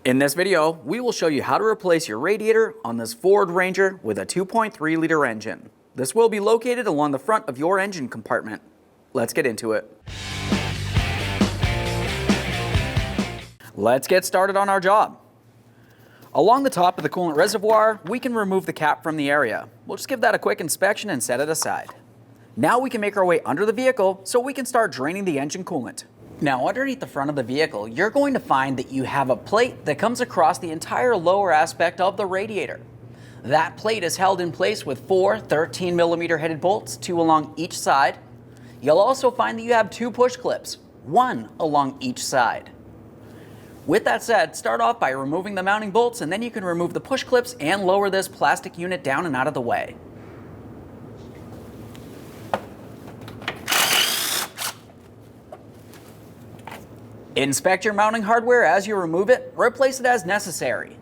In this video, we will show you how to replace your radiator on this Ford Ranger with a 2.3 liter engine. This will be located along the front of your engine compartment. Let's get into it. Let's get started on our job. Along the top of the coolant reservoir, we can remove the cap from the area. We'll just give that a quick inspection and set it aside. Now we can make our way under the vehicle so we can start draining the engine coolant. Now underneath the front of the vehicle, you're going to find that you have a plate that comes across the entire lower aspect of the radiator. That plate is held in place with 4 13mm headed bolts, 2 along each side. You'll also find that you have 2 push clips, 1 along each side. With that said, start off by removing the mounting bolts, and then you can remove the push clips and lower this plastic unit down and out of the way. Inspect your mounting hardware as you remove it. Replace it as necessary.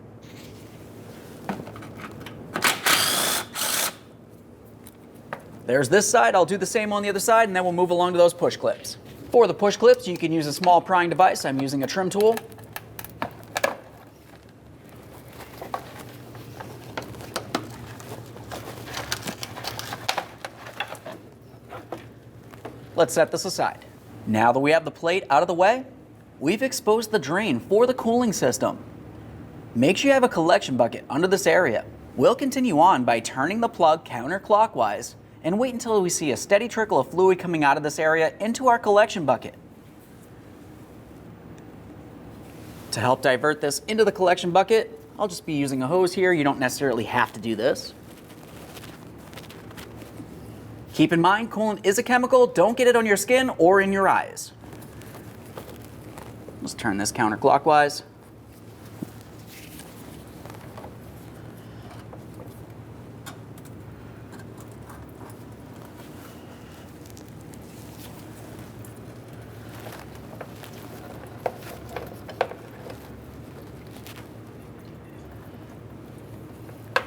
There's this side. I'll do the same on the other side, and then we'll move along to those push clips. For the push clips, you can use a small prying device. I'm using a trim tool. Let's set this aside. Now that we have the plate out of the way, we've exposed the drain for the cooling system. Make sure you have a collection bucket under this area. We'll continue on by turning the plug counterclockwise and wait until we see a steady trickle of fluid coming out of this area into our collection bucket. To help divert this into the collection bucket, I'll just be using a hose here. You don't necessarily have to do this. Keep in mind, coolant is a chemical. Don't get it on your skin or in your eyes. Let's turn this counterclockwise.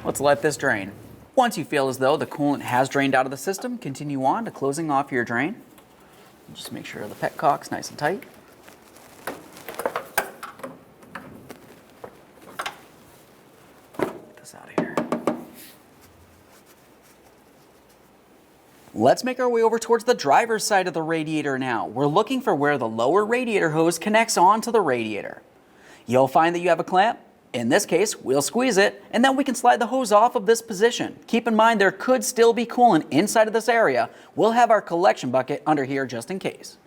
Let's let this drain. Once you feel as though the coolant has drained out of the system, continue on to closing off your drain. Just make sure the petcock's nice and tight. Get this out of here. Let's make our way over towards the driver's side of the radiator now. We're looking for where the lower radiator hose connects onto the radiator. You'll find that you have a clamp. In this case, we'll squeeze it, and then we can slide the hose off of this position. Keep in mind there could still be coolant inside of this area. We'll have our collection bucket under here just in case.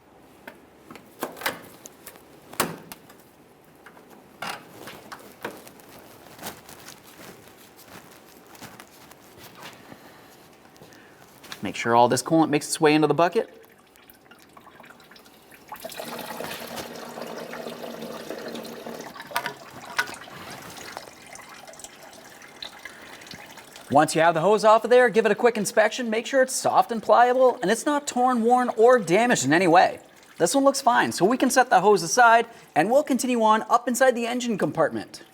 Make sure all this coolant makes its way into the bucket. Once you have the hose off of there, give it a quick inspection. Make sure it's soft and pliable and it's not torn, worn, or damaged in any way. This one looks fine, so we can set the hose aside and we'll continue on up inside the engine compartment.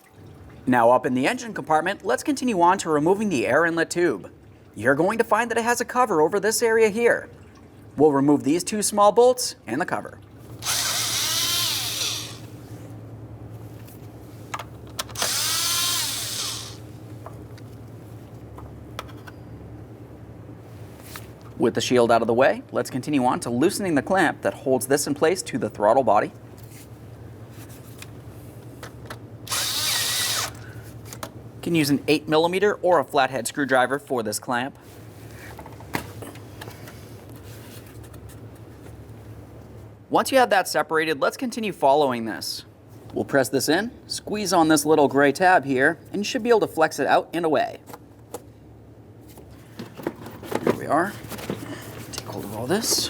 Now up in the engine compartment, let's continue on to removing the air inlet tube. You're going to find that it has a cover over this area here. We'll remove these 2 small bolts and the cover. With the shield out of the way, let's continue on to loosening the clamp that holds this in place to the throttle body. You can use an 8mm or a flathead screwdriver for this clamp. Once you have that separated, let's continue following this. We'll press this in, squeeze on this little gray tab here, and you should be able to flex it out and away. There we are. Hold of all this.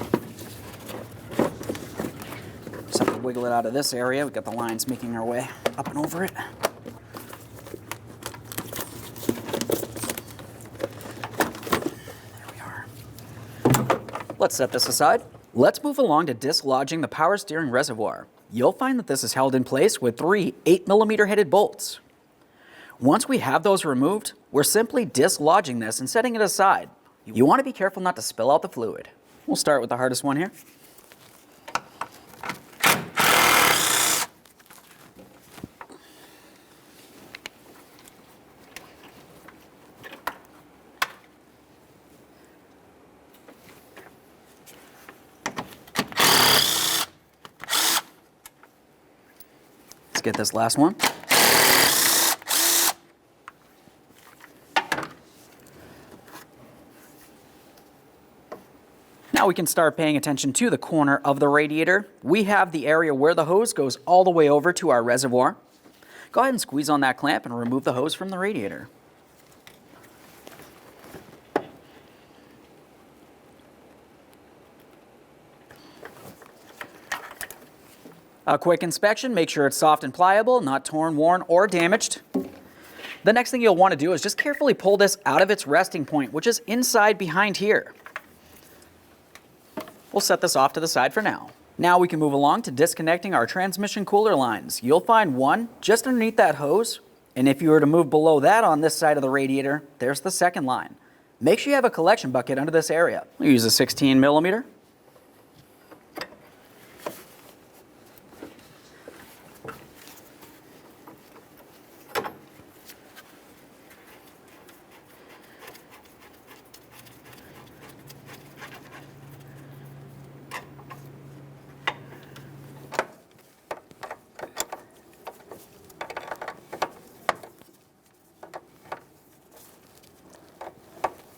Just have to wiggle it out of this area. We've got the lines making our way up and over it. There we are. Let's set this aside. Let's move along to dislodging the power steering reservoir. You'll find that this is held in place with 3 8mm headed bolts. Once we have those removed, we're simply dislodging this and setting it aside. You want to be careful not to spill out the fluid. We'll start with the hardest one here. get this last one. Now we can start paying attention to the corner of the radiator. We have the area where the hose goes all the way over to our reservoir. Go ahead and squeeze on that clamp and remove the hose from the radiator. A quick inspection, make sure it's soft and pliable, not torn, worn, or damaged. The next thing you'll want to do is just carefully pull this out of its resting point, which is inside behind here. We'll set this off to the side for now. Now we can move along to disconnecting our transmission cooler lines. You'll find one just underneath that hose, and if you were to move below that on this side of the radiator, there's the second line. Make sure you have a collection bucket under this area. We'll use a 16 millimeter.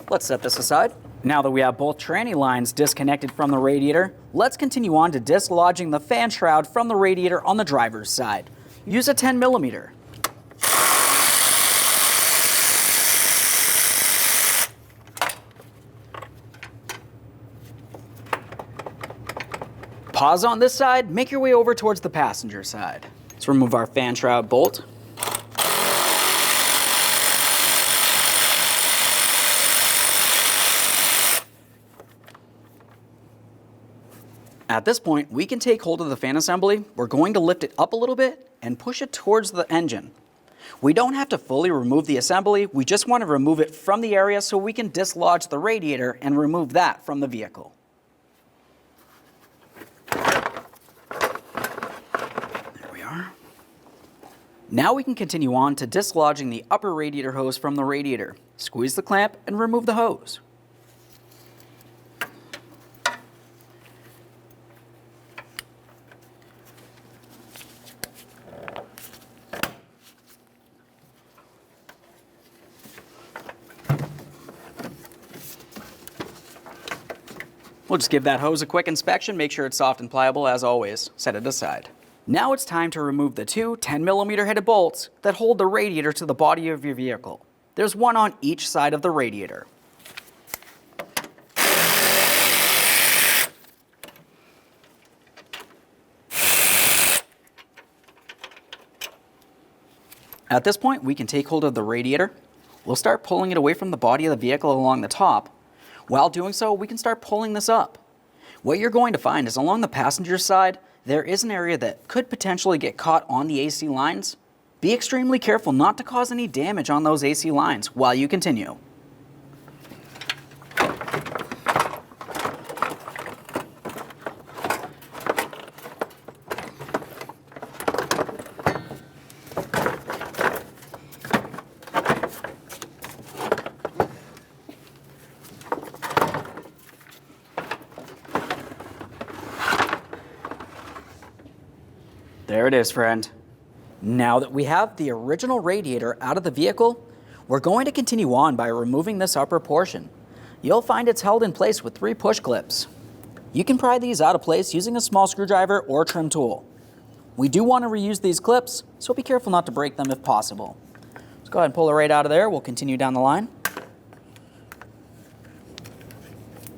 Let's set this aside. Now that we have both tranny lines disconnected from the radiator, let's continue on to dislodging the fan shroud from the radiator on the driver's side. Use a 10 millimeter. Pause on this side, make your way over towards the passenger side. Let's remove our fan shroud bolt. At this point, we can take hold of the fan assembly. We're going to lift it up a little bit and push it towards the engine. We don't have to fully remove the assembly, we just want to remove it from the area so we can dislodge the radiator and remove that from the vehicle. There we are. Now we can continue on to dislodging the upper radiator hose from the radiator. Squeeze the clamp and remove the hose. We'll just give that hose a quick inspection, make sure it's soft and pliable as always. Set it aside. Now it's time to remove the two 10 millimeter headed bolts that hold the radiator to the body of your vehicle. There's one on each side of the radiator. At this point, we can take hold of the radiator. We'll start pulling it away from the body of the vehicle along the top. While doing so, we can start pulling this up. What you're going to find is along the passenger side, there is an area that could potentially get caught on the AC lines. Be extremely careful not to cause any damage on those AC lines while you continue. There it is, friend. Now that we have the original radiator out of the vehicle, we're going to continue on by removing this upper portion. You'll find it's held in place with 3 push clips. You can pry these out of place using a small screwdriver or trim tool. We do want to reuse these clips, so be careful not to break them if possible. Let's go ahead and pull it right out of there. We'll continue down the line.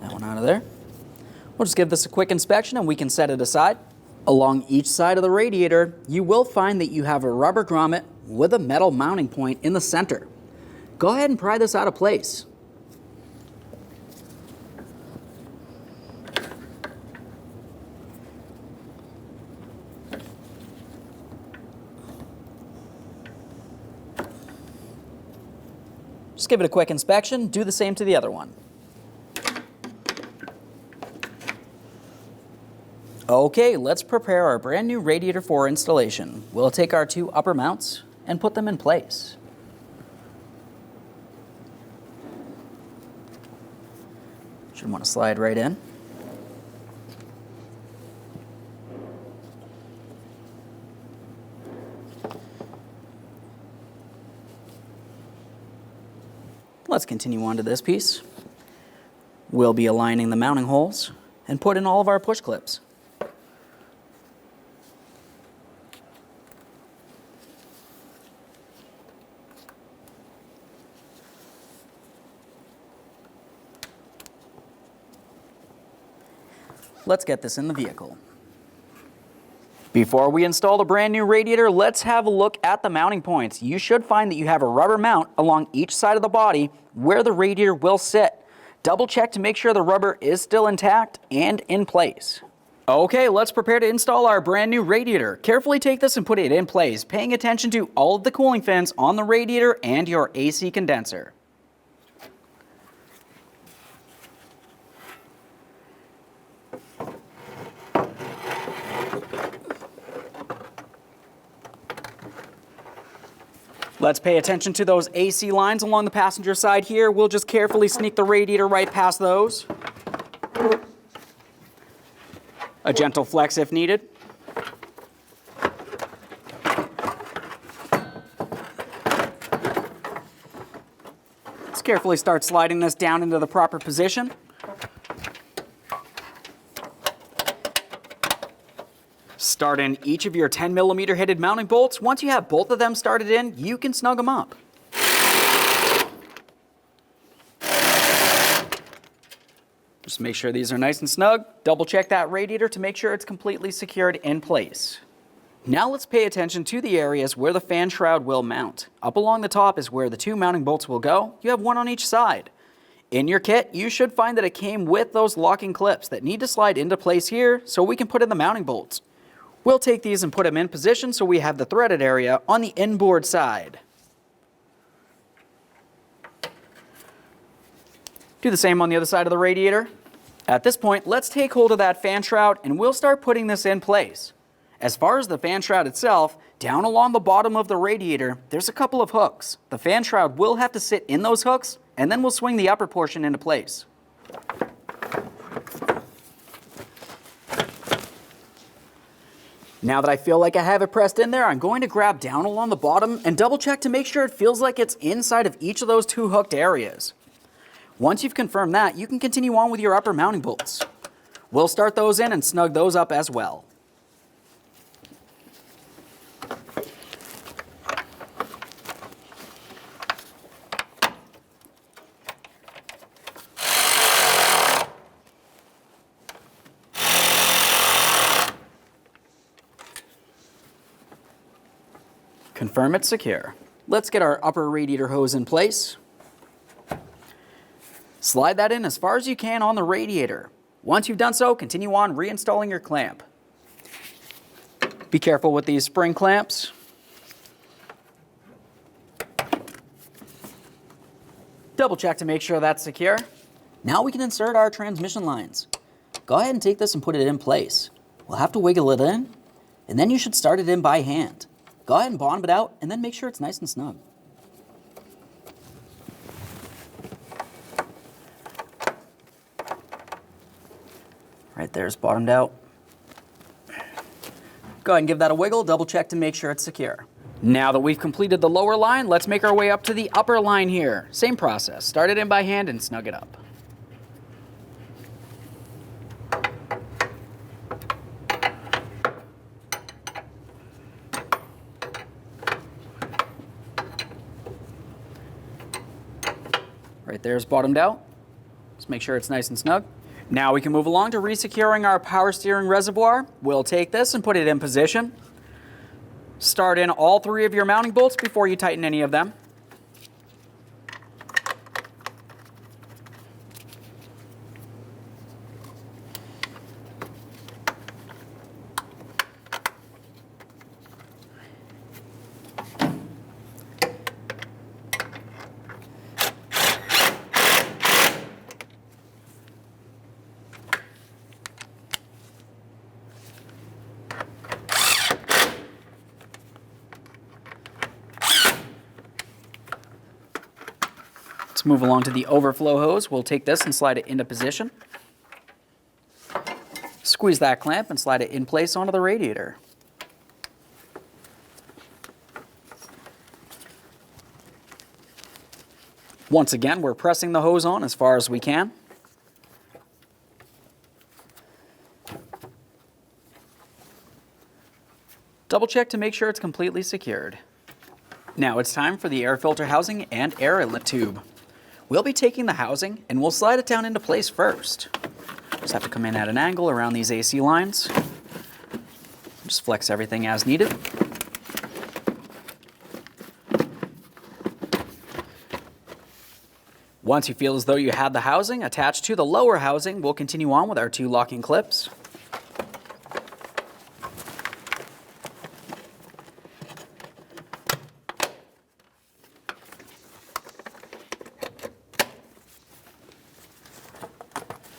That one out of there. We'll just give this a quick inspection and we can set it aside. Along each side of the radiator, you will find that you have a rubber grommet with a metal mounting point in the center. Go ahead and pry this out of place. Just give it a quick inspection, do the same to the other one. Okay, let's prepare our brand new radiator for installation. We'll take our 2 upper mounts and put them in place. Should want to slide right in. Let's continue on to this piece. We'll be aligning the mounting holes and put in all of our push clips. Let's get this in the vehicle. Before we install the brand new radiator, let's have a look at the mounting points. You should find that you have a rubber mount along each side of the body where the radiator will sit. Double check to make sure the rubber is still intact and in place. Okay, let's prepare to install our brand new radiator. Carefully take this and put it in place, paying attention to all of the cooling fins on the radiator and your AC condenser. Let's pay attention to those AC lines along the passenger side here. We'll just carefully sneak the radiator right past those. A gentle flex if needed. Let's carefully start sliding this down into the proper position. Start in each of your 10mm headed mounting bolts. Once you have both of them started in, you can snug them up. Just make sure these are nice and snug. Double check that radiator to make sure it's completely secured in place. Now let's pay attention to the areas where the fan shroud will mount. Up along the top is where the two mounting bolts will go. You have one on each side. In your kit, you should find that it came with those locking clips that need to slide into place here so we can put in the mounting bolts. We'll take these and put them in position so we have the threaded area on the inboard side. Do the same on the other side of the radiator. At this point, let's take hold of that fan shroud and we'll start putting this in place. As far as the fan shroud itself, down along the bottom of the radiator, there's a couple of hooks. The fan shroud will have to sit in those hooks and then we'll swing the upper portion into place. Now that I feel like I have it pressed in there, I'm going to grab down along the bottom and double check to make sure it feels like it's inside of each of those two hooked areas. Once you've confirmed that, you can continue on with your upper mounting bolts. We'll start those in and snug those up as well. Confirm it's secure. Let's get our upper radiator hose in place. Slide that in as far as you can on the radiator. Once you've done so, continue on reinstalling your clamp. Be careful with these spring clamps. Double check to make sure that's secure. Now we can insert our transmission lines. Go ahead and take this and put it in place. We'll have to wiggle it in, and then you should start it in by hand. Go ahead and bottom it out, and then make sure it's nice and snug. Right there's bottomed out. Go ahead and give that a wiggle, double check to make sure it's secure. Now that we've completed the lower line, let's make our way up to the upper line here. Same process, start it in by hand and snug it up. Right there's bottomed out. Let's make sure it's nice and snug. Now we can move along to resecuring our power steering reservoir. We'll take this and put it in position. Start in all three of your mounting bolts before you tighten any of them. Let's move along to the overflow hose. We'll take this and slide it into position. Squeeze that clamp and slide it in place onto the radiator. Once again, we're pressing the hose on as far as we can. Double check to make sure it's completely secured. Now it's time for the air filter housing and air inlet tube. We'll be taking the housing and we'll slide it down into place first. Just have to come in at an angle around these AC lines. Just flex everything as needed. Once you feel as though you have the housing attached to the lower housing, we'll continue on with our 2 locking clips.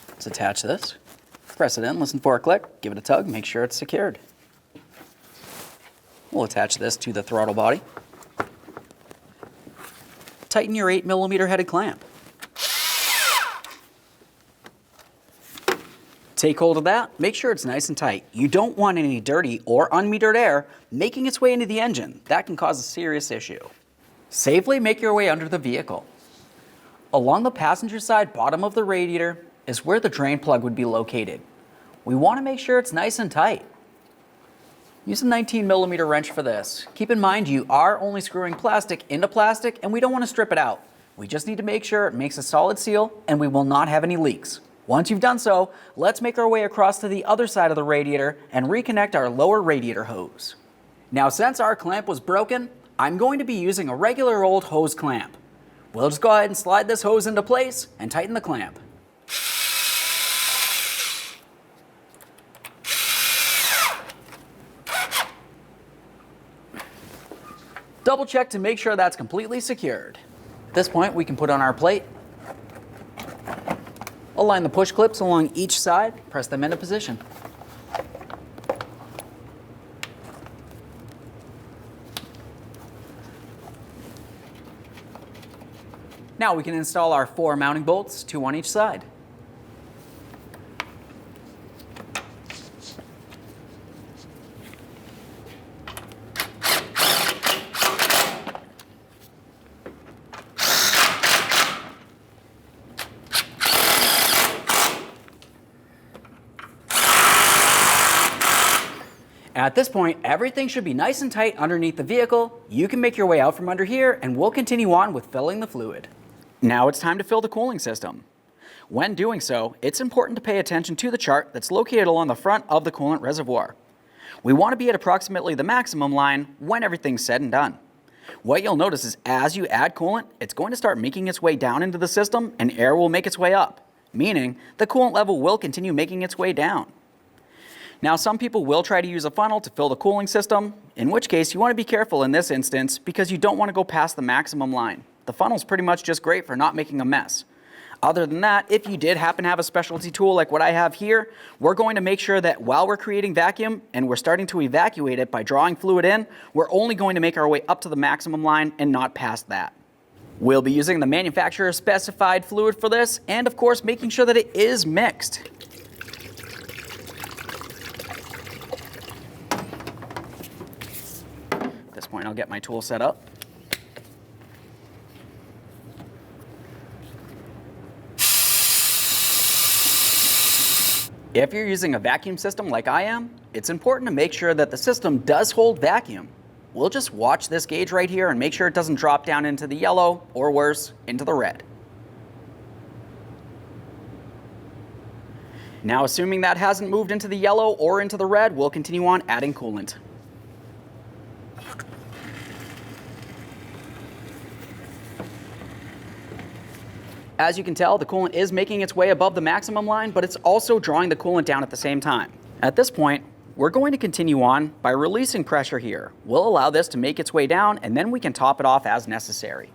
Let's attach this. Press it in, listen for a click, give it a tug, make sure it's secured. We'll attach this to the throttle body. Tighten your 8mm headed clamp. Take hold of that, make sure it's nice and tight. You don't want any dirty or unmetered air making its way into the engine. That can cause a serious issue. Safely make your way under the vehicle. Along the passenger side bottom of the radiator is where the drain plug would be located. We want to make sure it's nice and tight. Use a 19mm wrench for this. Keep in mind you are only screwing plastic into plastic and we don't want to strip it out. We just need to make sure it makes a solid seal and we will not have any leaks. Once you've done so, let's make our way across to the other side of the radiator and reconnect our lower radiator hose. Now since our clamp was broken, I'm going to be using a regular old hose clamp. We'll just go ahead and slide this hose into place and tighten the clamp. Double check to make sure that's completely secured. At this point, we can put on our plate. Align the push clips along each side, press them into position. Now we can install our 4 mounting bolts, 2 on each side. At this point, everything should be nice and tight underneath the vehicle. You can make your way out from under here and we'll continue on with filling the fluid. Now it's time to fill the cooling system. When doing so, it's important to pay attention to the chart that's located along the front of the coolant reservoir. We want to be at approximately the maximum line when everything's said and done. What you'll notice is as you add coolant, it's going to start making its way down into the system and air will make its way up, meaning the coolant level will continue making its way down. Now, some people will try to use a funnel to fill the cooling system, in which case you want to be careful in this instance because you don't want to go past the maximum line. The funnel's pretty much just great for not making a mess. Other than that, if you did happen to have a specialty tool like what I have here, we're going to make sure that while we're creating vacuum and we're starting to evacuate it by drawing fluid in, we're only going to make our way up to the maximum line and not past that. We'll be using the manufacturer specified fluid for this and of course making sure that it is mixed. At this point, I'll get my tool set up. If you're using a vacuum system like I am, it's important to make sure that the system does hold vacuum. We'll just watch this gauge right here and make sure it doesn't drop down into the yellow, or worse, into the red. Now, assuming that hasn't moved into the yellow or into the red, we'll continue on adding coolant. As you can tell, the coolant is making its way above the maximum line, but it's also drawing the coolant down at the same time. At this point, we're going to continue on by releasing pressure here. We'll allow this to make its way down, and then we can top it off as necessary.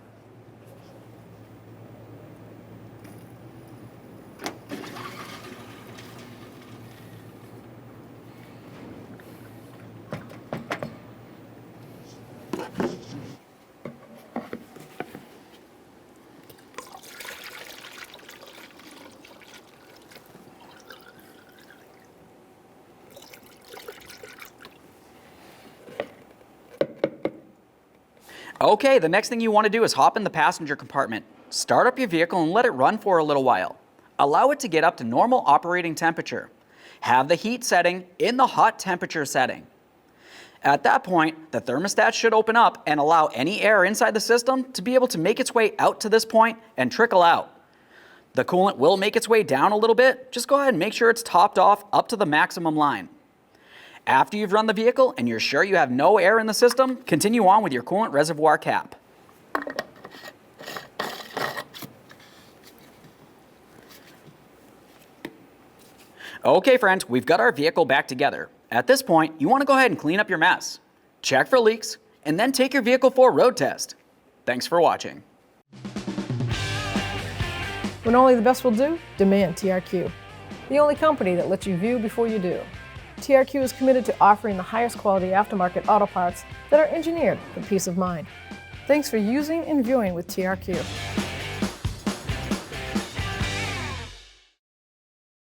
Okay, the next thing you want to do is hop in the passenger compartment. Start up your vehicle and let it run for a little while. Allow it to get up to normal operating temperature. Have the heat setting in the hot temperature setting. At that point, the thermostat should open up and allow any air inside the system to be able to make its way out to this point and trickle out. The coolant will make its way down a little bit. Just go ahead and make sure it's topped off up to the maximum line. After you've run the vehicle and you're sure you have no air in the system, continue on with your coolant reservoir cap. Okay friends, we've got our vehicle back together. At this point, you want to go ahead and clean up your mess. Check for leaks, and then take your vehicle for a road test. Thanks for watching. When only the best will do, demand TRQ. The only company that lets you view before you do. TRQ is committed to offering the highest quality aftermarket auto parts that are engineered for peace of mind. Thanks for using and viewing with TRQ.